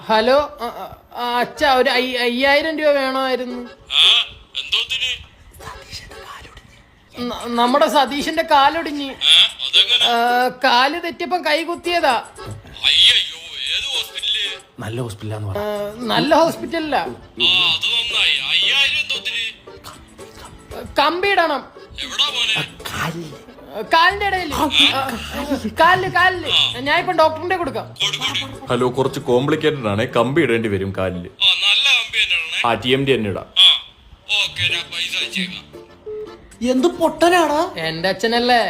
Hello അച്ഛ ഒരു 5000 രൂപ വേണമായിരുന്നു. നമ്മുടെ സതീഷിന്റെ കാലൊടിഞ്ഞ്. കാല് തെറ്റിയപ്പം കൈ കുത്തിയതാ. നല്ല ഹോസ്പിറ്റലാന്ന് പറ. നല്ല ഹോസ്പിറ്റലില്ല. കമ്പി ഇടണം കാലിന്റെ ഇടയിൽ. കാലില് ഞാൻ ഇപ്പം ഡോക്ടറിന്റെ കൊടുക്കാം. ഹലോ, കുറച്ച് കോംപ്ലിക്കേറ്റഡ് ആണ്. കമ്പി ഇടേണ്ടി വരും കാലില്. TMD തന്നെ ഇടാം. എന്ത് പൊട്ടനാടാ എന്റെ അച്ഛനല്ലേ.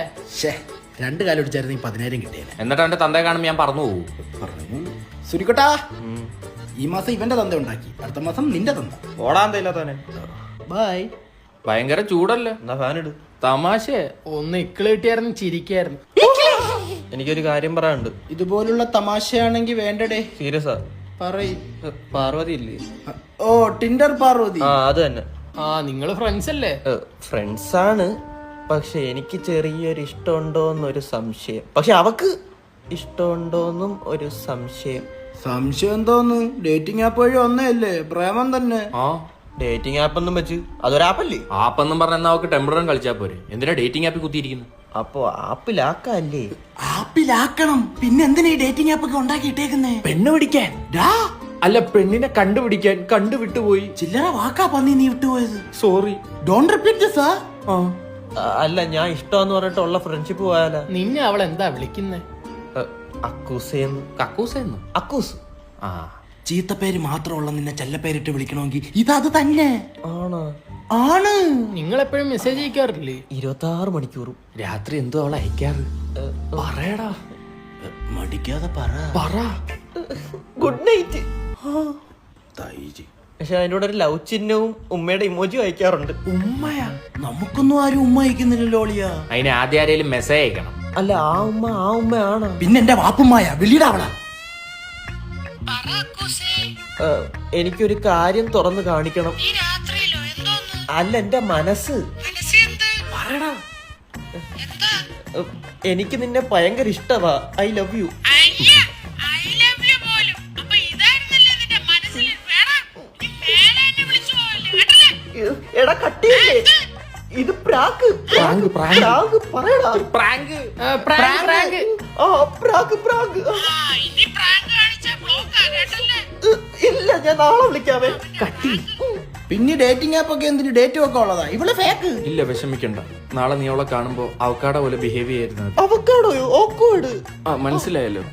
2 കാലൊടിച്ചായിരുന്നു 10,000 കിട്ടിയത്. എന്നിട്ട് അവന്റെ തന്തയെ കാണുമ്പോ ഞാൻ പറഞ്ഞു പോകും. സുരിക്കട്ടാ, ഈ മാസം ഇവന്റെ തന്ത ഉണ്ടാക്കി, അടുത്ത മാസം നിന്റെ തന്ത. ഓടാന്തയില്ലാത്തവനെ. ബൈ. ഭയങ്കര ചൂടല്ലേ, എന്നാ ഫാൻ ഇട്. തമാശ ഒന്ന് ഇക്കിള് കിട്ടിയായിരുന്നു ചിരിക്കായിരുന്നു. എനിക്കൊരു കാര്യം പറയാനുണ്ട്. ഇതുപോലുള്ള തമാശയാണെങ്കി വേണ്ടടേ. സീരിയസാ പറയ്. പാർവതി ഇല്ലേ? ഓ, ടിൻഡർ പാർവതി. അത് തന്നെ. നിങ്ങള് ഫ്രണ്ട്സ് അല്ലേ? ഫ്രണ്ട്സ് ആണ്, പക്ഷെ എനിക്ക് ചെറിയൊരു ഇഷ്ടമുണ്ടോന്നൊരു സംശയം. പക്ഷെ അവക്ക് ഇഷ്ടമുണ്ടോന്നും ഒരു സംശയം. സംശയം തോന്നു. ഡേറ്റിംഗ് ആപ്പ് വഴി ഒന്നല്ലേ പ്രേമം തന്നെ. ഡേറ്റിംഗ് ആപ്പ് ഒന്നും വെച്ച് അതൊരാപ്പല്ലേ? ആപ്പെന്നും പറഞ്ഞ അവർക്ക് ടെമ്പററി കളിച്ചാ പോരെ. എന്തിനാ ഡേറ്റിംഗ് ആപ്പിൽ കുത്തിയിരിക്കുന്നു? അപ്പൊ ആപ്പിലാക്കല്ലേ? ആപ്പിലാക്കണം. പിന്നെ എന്തിനാ ഈ ഡേറ്റിംഗ് ആപ്പ് ഒക്കെ ഉണ്ടാക്കിയിട്ടേക്കുന്നേ? പെണ്ണ് പിടിക്കാൻ. അല്ല, പെണ്ണിനെ കണ്ടുപിടിക്കാൻ. കണ്ടുവിട്ടുപോയി. ചില്ലറ വാക്കാ പന്നി നീ വിട്ടുപോയത്. Sorry, don't repeat this. അല്ല, ഞാൻ ഇഷ്ടമെന്ന് പറഞ്ഞിട്ടുള്ള ഫ്രണ്ട്ഷിപ്പ് പോയാലാ? നിന്നെ അവൾ എന്താ വിളിക്കുന്നേ? അക്കൂസേന്ന്. കക്കൂസെന്ന്. അക്കൂസ്. ചീത്തപ്പേര് മാത്രമുള്ള നിന്നെ ചെല്ലപ്പേരിട്ട് വിളിക്കണമെങ്കിൽ ഇത് തന്നെ ആണോ? ആണ്. നിങ്ങൾ എപ്പോഴും മെസ്സേജ് അയക്കാറില്ലേ? 26 മണിക്കൂറും. രാത്രി എന്തോ അവൾ അയക്കാറ്. പറയടാ, മടിക്കാതെ പറ. Good night. പക്ഷെ അതിനോട് ഒരു ലവ് ചിഹ്നവും ഉമ്മയുടെ ഇമോജിയും അയക്കാറുണ്ട്. ഉമ്മയാ? നമുക്കൊന്നും ആരും ഉമ്മ അയക്കുന്നില്ലല്ലോ ഒളിയാ. അതിന് ആദ്യം ആരെങ്കിലും മെസ്സേജ് അയക്കണം. അല്ല, ആ ഉമ്മയാണോ? പിന്നെ എന്റെ വാപ്പുമ്മായ വിളിയിടാവളാ. എനിക്കൊരു കാര്യം തുറന്നു കാണിക്കണം. അല്ല, എന്റെ മനസ്സ്. പറയടാ. എനിക്ക് നിന്നെ ഭയങ്കര ഇഷ്ടവാ. I love you. എടാ കട്ടിയല്ലേ ഇത്? പ്രാങ്ക്. പറയടാ. പ്രാങ്ക്. ഇല്ല, ഞാൻ നാളെ വിളിക്കാവേ. കട്ടി. പിന്നെ ഡേറ്റിംഗ് ആപ്പ് ഒക്കെ എന്തിന്? ഡേറ്റ് ഒക്കെ ഉള്ളതാ. ഇവള് ഫേക്ക്. ഇല്ല, വിഷമിക്കണ്ട. നാളെ നീ അവളെ കാണുമ്പോ അവക്കാട പോലെ ബിഹേവ് ചെയ്യായിരുന്നു. അവക്കാടോയോ? ഓക്കോട്. മനസ്സിലായല്ലോ.